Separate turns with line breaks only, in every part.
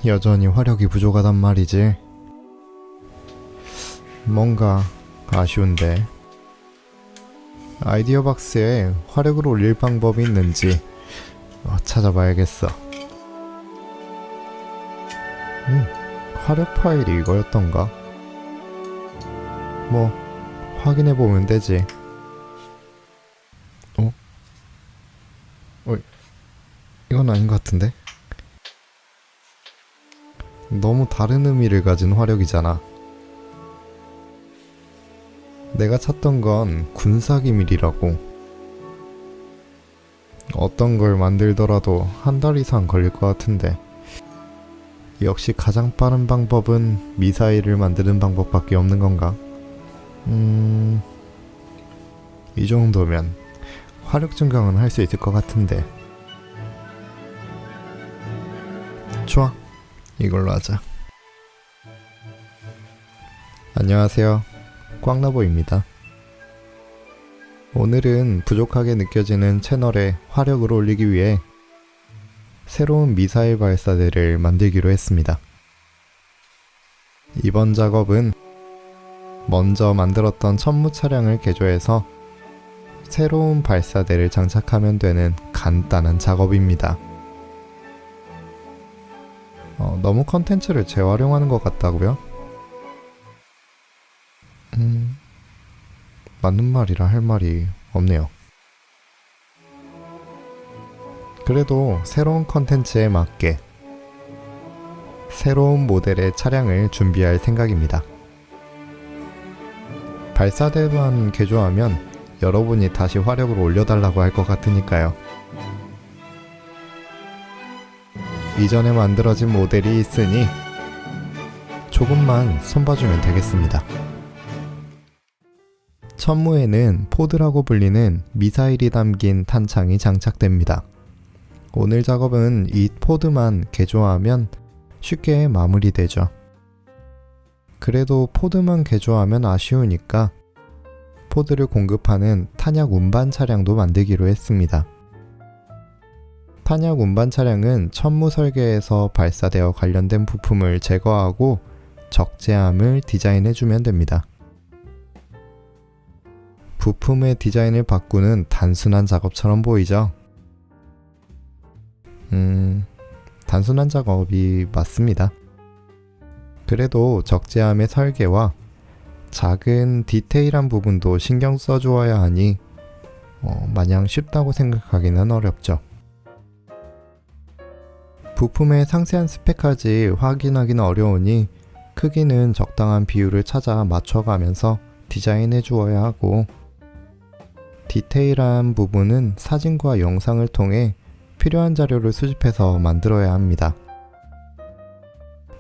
여전히 화력이 부족하단 말이지. 뭔가 아쉬운데. 아이디어 박스에 화력을 올릴 방법이 있는지 찾아봐야겠어. 화력 파일이 이거였던가? 뭐 확인해보면 되지. 이건 아닌 것 같은데? 너무 다른 의미를 가진 화력이잖아. 내가 찾던 건 군사기밀이라고. 어떤 걸 만들더라도 한 달 이상 걸릴 것 같은데. 역시 가장 빠른 방법은 미사일을 만드는 방법밖에 없는 건가? 이 정도면 화력 증강은 할 수 있을 것 같은데. 좋아, 이걸로 하자. 안녕하세요, 꽝나보입니다. 오늘은 부족하게 느껴지는 채널에 화력을 올리기 위해 새로운 미사일 발사대를 만들기로 했습니다. 이번 작업은 먼저 만들었던 천무 차량을 개조해서 새로운 발사대를 장착하면 되는 간단한 작업입니다. 너무 컨텐츠를 재활용하는 것 같다고요? 맞는 말이라 할 말이 없네요. 그래도 새로운 컨텐츠에 맞게 새로운 모델의 차량을 준비할 생각입니다. 발사대만 개조하면 여러분이 다시 화력을 올려달라고 할 것 같으니까요. 이전에 만들어진 모델이 있으니 조금만 손봐주면 되겠습니다. 천무에는 포드라고 불리는 미사일이 담긴 탄창이 장착됩니다. 오늘 작업은 이 포드만 개조하면 쉽게 마무리되죠. 그래도 포드만 개조하면 아쉬우니까 포드를 공급하는 탄약 운반 차량도 만들기로 했습니다. 탄약 운반 차량은 천무 설계에서 발사대와 관련된 부품을 제거하고 적재함을 디자인해주면 됩니다. 부품의 디자인을 바꾸는 단순한 작업처럼 보이죠? 단순한 작업이 맞습니다. 그래도 적재함의 설계와 작은 디테일한 부분도 신경 써주어야 하니 마냥 쉽다고 생각하기는 어렵죠. 부품의 상세한 스펙까지 확인하기는 어려우니 크기는 적당한 비율을 찾아 맞춰가면서 디자인해 주어야 하고, 디테일한 부분은 사진과 영상을 통해 필요한 자료를 수집해서 만들어야 합니다.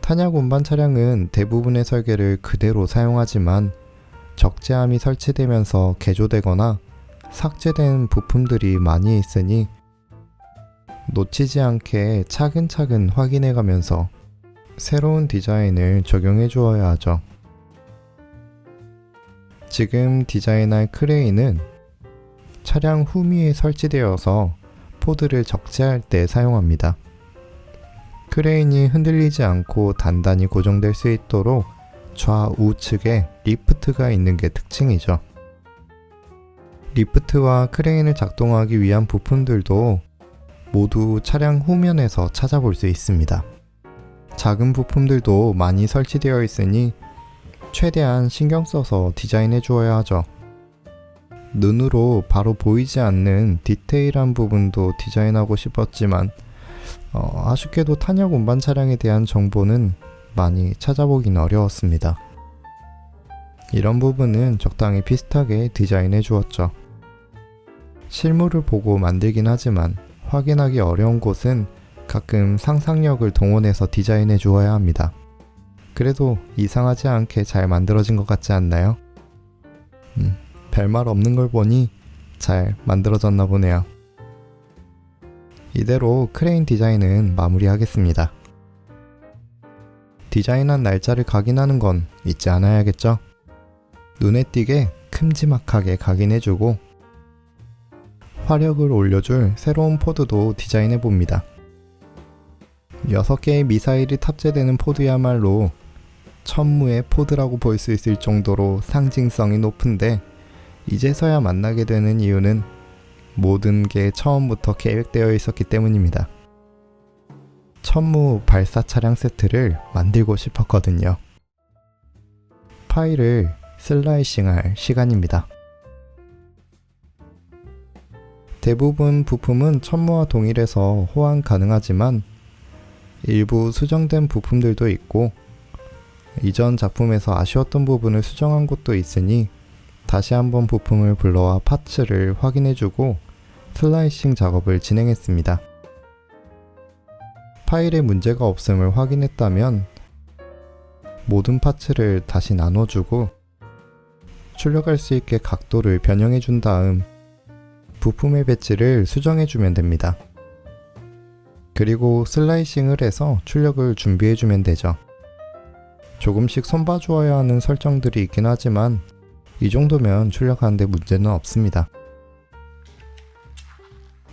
탄약 운반 차량은 대부분의 설계를 그대로 사용하지만 적재함이 설치되면서 개조되거나 삭제된 부품들이 많이 있으니 놓치지 않게 차근차근 확인해가면서 새로운 디자인을 적용해 주어야 하죠. 지금 디자인할 크레인은 차량 후미에 설치되어서 포드를 적재할 때 사용합니다. 크레인이 흔들리지 않고 단단히 고정될 수 있도록 좌우측에 리프트가 있는 게 특징이죠. 리프트와 크레인을 작동하기 위한 부품들도 모두 차량 후면에서 찾아볼 수 있습니다. 작은 부품들도 많이 설치되어 있으니 최대한 신경 써서 디자인해 주어야 하죠. 눈으로 바로 보이지 않는 디테일한 부분도 디자인하고 싶었지만 아쉽게도 탄약 운반 차량에 대한 정보는 많이 찾아보긴 어려웠습니다. 이런 부분은 적당히 비슷하게 디자인해 주었죠. 실물을 보고 만들긴 하지만 확인하기 어려운 곳은 가끔 상상력을 동원해서 디자인해 주어야 합니다. 그래도 이상하지 않게 잘 만들어진 것 같지 않나요? 별말 없는 걸 보니 잘 만들어졌나 보네요. 이대로 크레인 디자인은 마무리하겠습니다. 디자인한 날짜를 각인하는 건 잊지 않아야겠죠? 눈에 띄게 큼지막하게 각인해주고 화력을 올려줄 새로운 포드도 디자인해봅니다. 6개의 미사일이 탑재되는 포드야말로 천무의 포드라고 볼 수 있을 정도로 상징성이 높은데 이제서야 만나게 되는 이유는 모든 게 처음부터 계획되어 있었기 때문입니다. 천무 발사 차량 세트를 만들고 싶었거든요. 파일을 슬라이싱할 시간입니다. 대부분 부품은 천무와 동일해서 호환 가능하지만 일부 수정된 부품들도 있고 이전 작품에서 아쉬웠던 부분을 수정한 곳도 있으니 다시 한번 부품을 불러와 파츠를 확인해주고 슬라이싱 작업을 진행했습니다. 파일에 문제가 없음을 확인했다면 모든 파츠를 다시 나눠주고 출력할 수 있게 각도를 변형해준 다음 부품의 배치를 수정해주면 됩니다. 그리고 슬라이싱을 해서 출력을 준비해주면 되죠. 조금씩 손봐주어야 하는 설정들이 있긴 하지만 이 정도면 출력하는데 문제는 없습니다.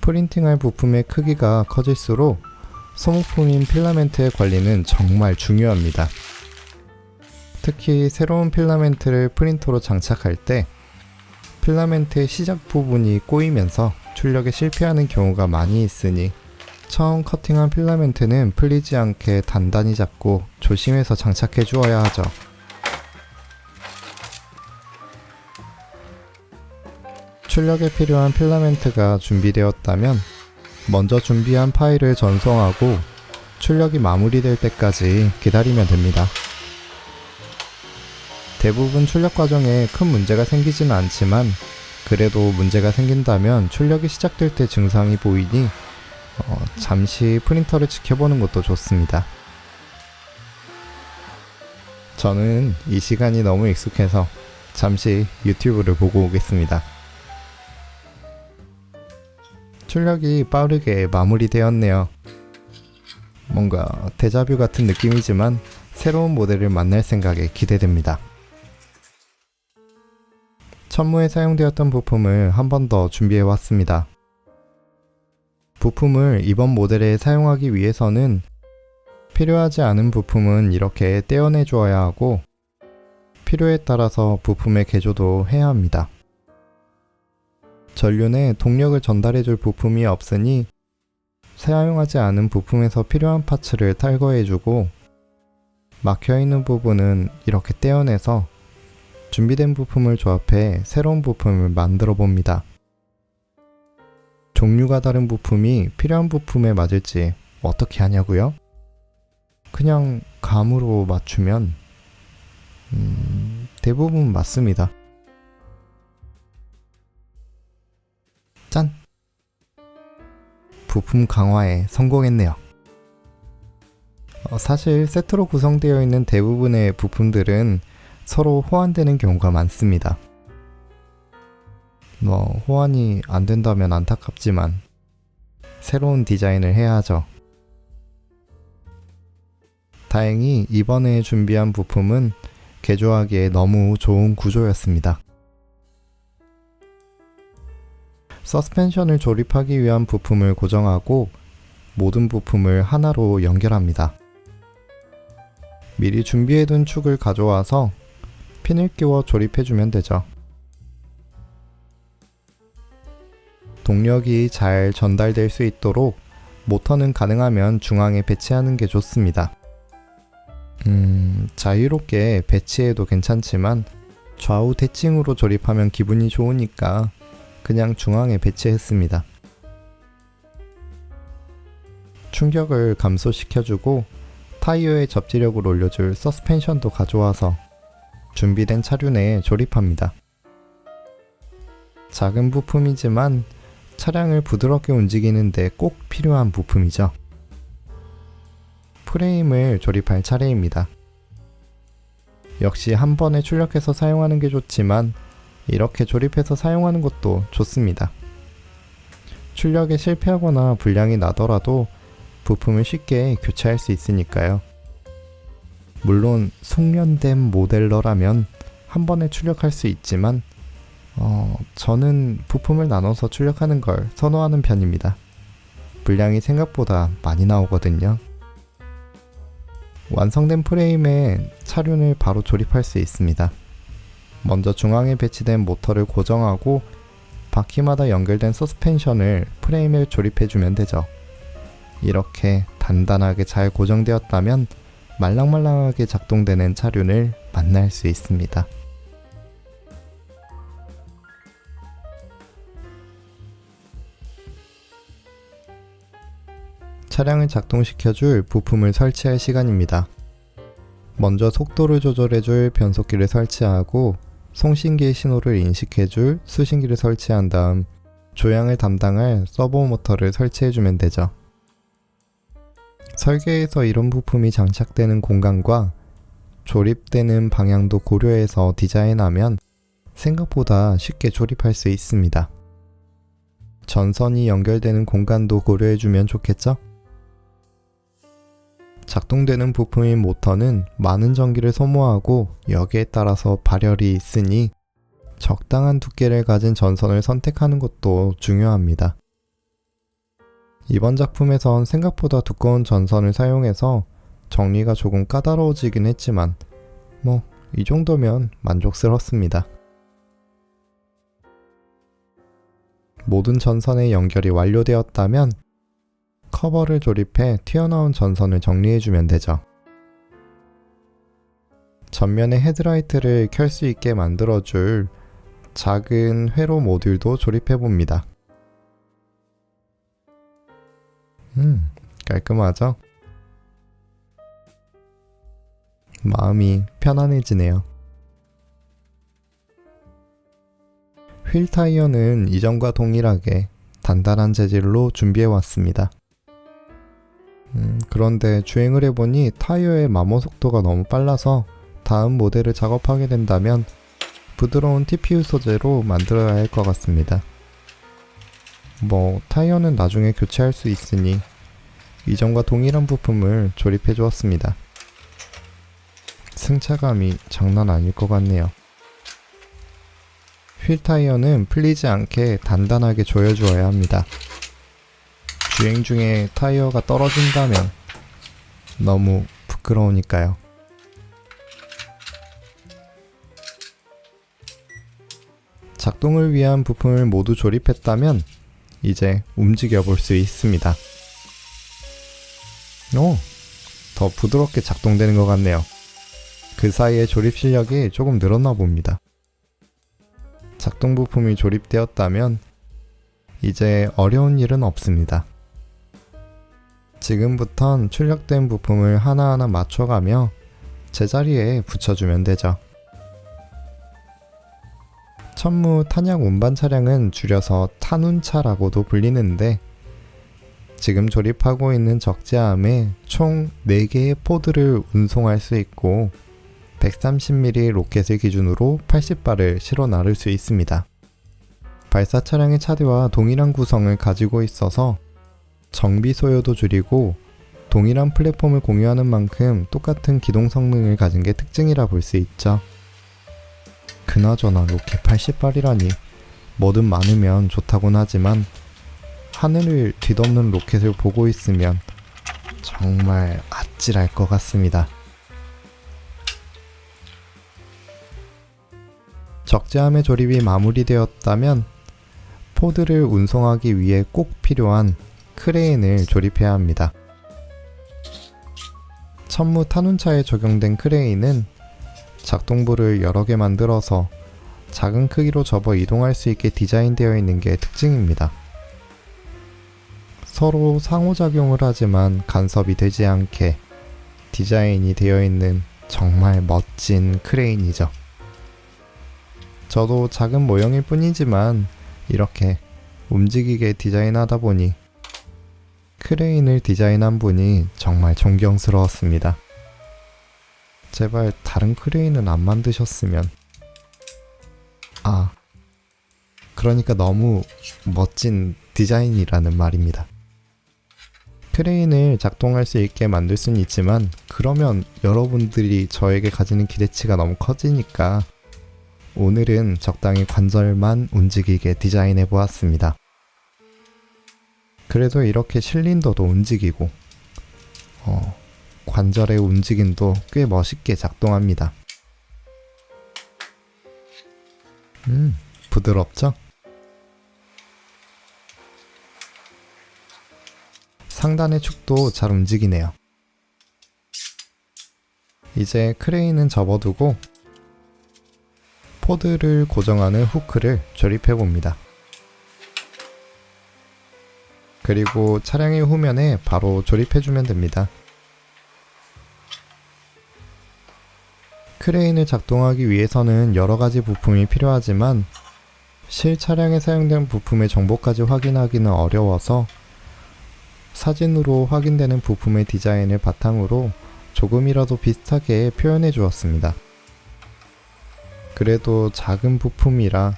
프린팅할 부품의 크기가 커질수록 소모품인 필라멘트의 관리는 정말 중요합니다. 특히 새로운 필라멘트를 프린터로 장착할 때 필라멘트의 시작 부분이 꼬이면서 출력에 실패하는 경우가 많이 있으니 처음 커팅한 필라멘트는 풀리지 않게 단단히 잡고 조심해서 장착해 주어야 하죠. 출력에 필요한 필라멘트가 준비되었다면 먼저 준비한 파일을 전송하고 출력이 마무리될 때까지 기다리면 됩니다. 대부분 출력 과정에 큰 문제가 생기지는 않지만 그래도 문제가 생긴다면 출력이 시작될 때 증상이 보이니 잠시 프린터를 지켜보는 것도 좋습니다. 저는 이 시간이 너무 익숙해서 잠시 유튜브를 보고 오겠습니다. 출력이 빠르게 마무리되었네요. 뭔가 데자뷰 같은 느낌이지만 새로운 모델을 만날 생각에 기대됩니다. 천무에 사용되었던 부품을 한 번 더 준비해 왔습니다. 부품을 이번 모델에 사용하기 위해서는 필요하지 않은 부품은 이렇게 떼어내 주어야 하고 필요에 따라서 부품의 개조도 해야 합니다. 전륜에 동력을 전달해 줄 부품이 없으니 사용하지 않은 부품에서 필요한 파츠를 탈거해 주고 막혀있는 부분은 이렇게 떼어내서 준비된 부품을 조합해 새로운 부품을 만들어 봅니다. 종류가 다른 부품이 필요한 부품에 맞을지 어떻게 하냐고요? 그냥 감으로 맞추면 대부분 맞습니다. 짠! 부품 강화에 성공했네요. 사실 세트로 구성되어 있는 대부분의 부품들은 서로 호환되는 경우가 많습니다. 호환이 안 된다면 안타깝지만 새로운 디자인을 해야 하죠. 다행히 이번에 준비한 부품은 개조하기에 너무 좋은 구조였습니다. 서스펜션을 조립하기 위한 부품을 고정하고 모든 부품을 하나로 연결합니다. 미리 준비해둔 축을 가져와서 핀을 끼워 조립해주면 되죠. 동력이 잘 전달될 수 있도록 모터는 가능하면 중앙에 배치하는 게 좋습니다. 자유롭게 배치해도 괜찮지만 좌우 대칭으로 조립하면 기분이 좋으니까 그냥 중앙에 배치했습니다. 충격을 감소시켜주고 타이어의 접지력을 올려줄 서스펜션도 가져와서 준비된 차륜에 조립합니다. 작은 부품이지만 차량을 부드럽게 움직이는데 꼭 필요한 부품이죠. 프레임을 조립할 차례입니다. 역시 한 번에 출력해서 사용하는 게 좋지만 이렇게 조립해서 사용하는 것도 좋습니다. 출력에 실패하거나 불량이 나더라도 부품을 쉽게 교체할 수 있으니까요. 물론 숙련된 모델러라면 한 번에 출력할 수 있지만 저는 부품을 나눠서 출력하는 걸 선호하는 편입니다. 분량이 생각보다 많이 나오거든요. 완성된 프레임에 차륜을 바로 조립할 수 있습니다. 먼저 중앙에 배치된 모터를 고정하고 바퀴마다 연결된 서스펜션을 프레임에 조립해주면 되죠. 이렇게 단단하게 잘 고정되었다면 말랑말랑하게 작동되는 차륜을 만날 수 있습니다. 차량을 작동시켜줄 부품을 설치할 시간입니다. 먼저 속도를 조절해줄 변속기를 설치하고 송신기의 신호를 인식해줄 수신기를 설치한 다음 조향을 담당할 서버 모터를 설치해주면 되죠. 설계에서 이런 부품이 장착되는 공간과 조립되는 방향도 고려해서 디자인하면 생각보다 쉽게 조립할 수 있습니다. 전선이 연결되는 공간도 고려해주면 좋겠죠? 작동되는 부품인 모터는 많은 전기를 소모하고 여기에 따라서 발열이 있으니 적당한 두께를 가진 전선을 선택하는 것도 중요합니다. 이번 작품에선 생각보다 두꺼운 전선을 사용해서 정리가 조금 까다로워지긴 했지만 이 정도면 만족스럽습니다. 모든 전선의 연결이 완료되었다면 커버를 조립해 튀어나온 전선을 정리해주면 되죠. 전면에 헤드라이트를 켤 수 있게 만들어줄 작은 회로 모듈도 조립해봅니다. 깔끔하죠? 마음이 편안해지네요. 휠 타이어는 이전과 동일하게 단단한 재질로 준비해왔습니다. 그런데 주행을 해보니 타이어의 마모 속도가 너무 빨라서 다음 모델을 작업하게 된다면 부드러운 TPU 소재로 만들어야 할 것 같습니다. 타이어는 나중에 교체할 수 있으니 이전과 동일한 부품을 조립해 주었습니다. 승차감이 장난 아닐 것 같네요. 휠 타이어는 풀리지 않게 단단하게 조여주어야 합니다. 주행 중에 타이어가 떨어진다면 너무 부끄러우니까요. 작동을 위한 부품을 모두 조립했다면 이제 움직여 볼 수 있습니다. 더 부드럽게 작동되는 것 같네요. 그 사이에 조립 실력이 조금 늘었나 봅니다. 작동 부품이 조립되었다면 이제 어려운 일은 없습니다. 지금부턴 출력된 부품을 하나하나 맞춰가며 제자리에 붙여주면 되죠. 천무 탄약 운반 차량은 줄여서 탄운차라고도 불리는데 지금 조립하고 있는 적재함에 총 4개의 포드를 운송할 수 있고 130mm 로켓을 기준으로 80발을 실어 나를 수 있습니다. 발사 차량의 차대와 동일한 구성을 가지고 있어서 정비 소요도 줄이고 동일한 플랫폼을 공유하는 만큼 똑같은 기동 성능을 가진 게 특징이라 볼 수 있죠. 그나저나 로켓 80발이라니 뭐든 많으면 좋다곤 하지만 하늘을 뒤덮는 로켓을 보고 있으면 정말 아찔할 것 같습니다. 적재함의 조립이 마무리되었다면 포드를 운송하기 위해 꼭 필요한 크레인을 조립해야 합니다. 천무 탄운차에 적용된 크레인은 작동부를 여러 개 만들어서 작은 크기로 접어 이동할 수 있게 디자인되어 있는 게 특징입니다. 서로 상호작용을 하지만 간섭이 되지 않게 디자인이 되어 있는 정말 멋진 크레인이죠. 저도 작은 모형일 뿐이지만 이렇게 움직이게 디자인하다 보니 크레인을 디자인한 분이 정말 존경스러웠습니다. 제발 다른 크레인은 안 만드셨으면. 그러니까 너무 멋진 디자인이라는 말입니다. 크레인을 작동할 수 있게 만들 수는 있지만 그러면 여러분들이 저에게 가지는 기대치가 너무 커지니까 오늘은 적당히 관절만 움직이게 디자인해 보았습니다. 그래도 이렇게 실린더도 움직이고 관절의 움직임도 꽤 멋있게 작동합니다. 부드럽죠? 상단의 축도 잘 움직이네요. 이제 크레인은 접어두고 포드를 고정하는 후크를 조립해 봅니다. 그리고 차량의 후면에 바로 조립해주면 됩니다. 크레인을 작동하기 위해서는 여러가지 부품이 필요하지만 실 차량에 사용된 부품의 정보까지 확인하기는 어려워서 사진으로 확인되는 부품의 디자인을 바탕으로 조금이라도 비슷하게 표현해 주었습니다. 그래도 작은 부품이라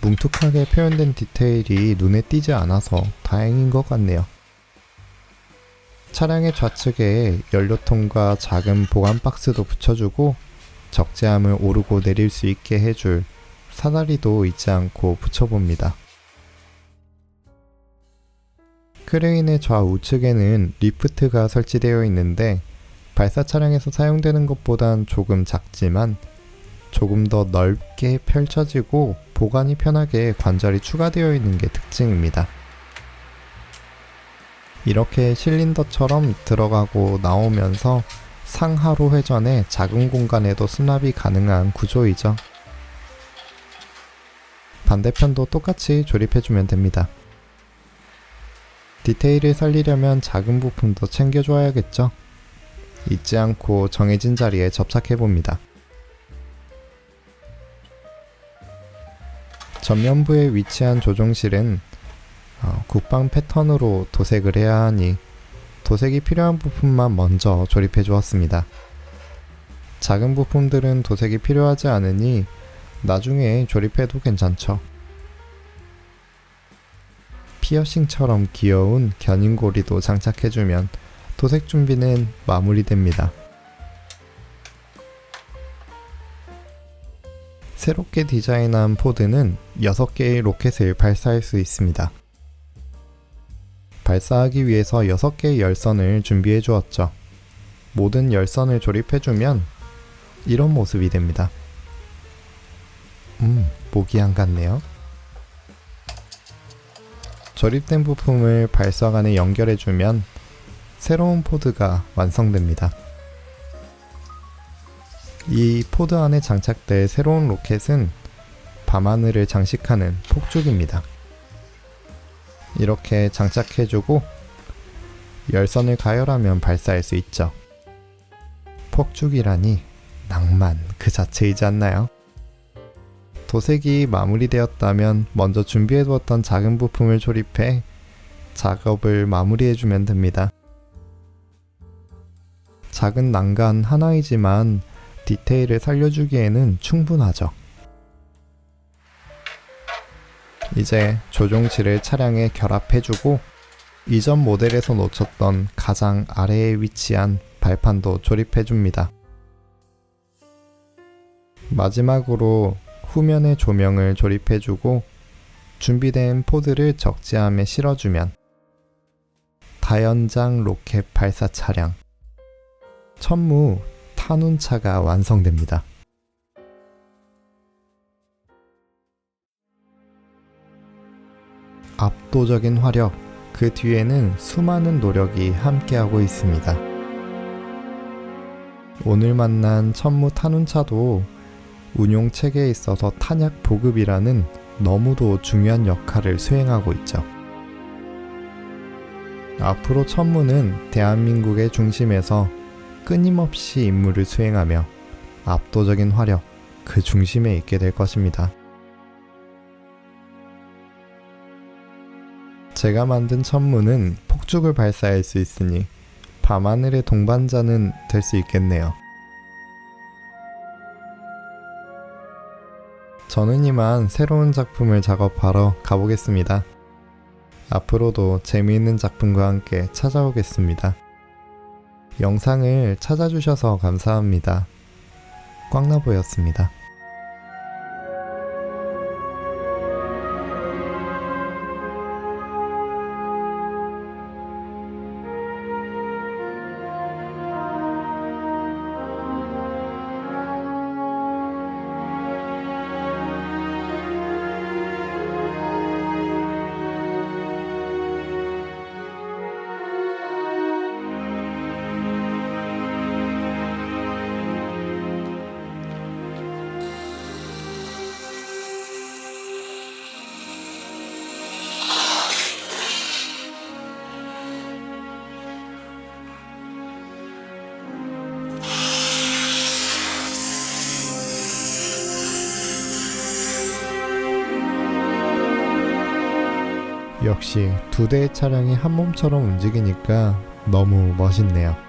뭉툭하게 표현된 디테일이 눈에 띄지 않아서 다행인 것 같네요. 차량의 좌측에 연료통과 작은 보관 박스도 붙여주고 적재함을 오르고 내릴 수 있게 해줄 사다리도 잊지 않고 붙여봅니다. 크레인의 좌우측에는 리프트가 설치되어 있는데 발사 차량에서 사용되는 것보단 조금 작지만 조금 더 넓게 펼쳐지고 보관이 편하게 관절이 추가되어 있는 게 특징입니다. 이렇게 실린더처럼 들어가고 나오면서 상하로 회전해 작은 공간에도 수납이 가능한 구조이죠. 반대편도 똑같이 조립해주면 됩니다. 디테일을 살리려면 작은 부품도 챙겨줘야겠죠. 잊지 않고 정해진 자리에 접착해봅니다. 전면부에 위치한 조종실은 국방 패턴으로 도색을 해야 하니 도색이 필요한 부품만 먼저 조립해 주었습니다. 작은 부품들은 도색이 필요하지 않으니 나중에 조립해도 괜찮죠. 피어싱처럼 귀여운 견인고리도 장착해주면 도색 준비는 마무리됩니다. 새롭게 디자인한 포드는 6개의 로켓을 발사할 수 있습니다. 발사하기 위해서 6개의 열선을 준비해 주었죠. 모든 열선을 조립해주면 이런 모습이 됩니다. 모기향 같네요. 조립된 부품을 발사관에 연결해주면 새로운 포드가 완성됩니다. 이 포드 안에 장착될 새로운 로켓은 밤하늘을 장식하는 폭죽입니다. 이렇게 장착해주고 열선을 가열하면 발사할 수 있죠. 폭죽이라니 낭만 그 자체이지 않나요? 도색이 마무리되었다면 먼저 준비해두었던 작은 부품을 조립해 작업을 마무리해주면 됩니다. 작은 난간 하나이지만 디테일을 살려주기에는 충분하죠. 이제 조종실을 차량에 결합해주고 이전 모델에서 놓쳤던 가장 아래에 위치한 발판도 조립해줍니다. 마지막으로 후면의 조명을 조립해주고 준비된 포드를 적재함에 실어주면 다연장 로켓 발사 차량 천무 탄운차가 완성됩니다. 압도적인 화력, 그 뒤에는 수많은 노력이 함께하고 있습니다. 오늘 만난 천무 탄운차도 운용 체계에 있어서 탄약 보급이라는 너무도 중요한 역할을 수행하고 있죠. 앞으로 천무는 대한민국의 중심에서 끊임없이 임무를 수행하며 압도적인 화력, 그 중심에 있게 될 것입니다. 제가 만든 천무는 폭죽을 발사할 수 있으니 밤하늘의 동반자는 될 수 있겠네요. 저는 이만 새로운 작품을 작업하러 가보겠습니다. 앞으로도 재미있는 작품과 함께 찾아오겠습니다. 영상을 찾아주셔서 감사합니다. 꽝나보였습니다. 역시 두 대의 차량이 한 몸처럼 움직이니까 너무 멋있네요.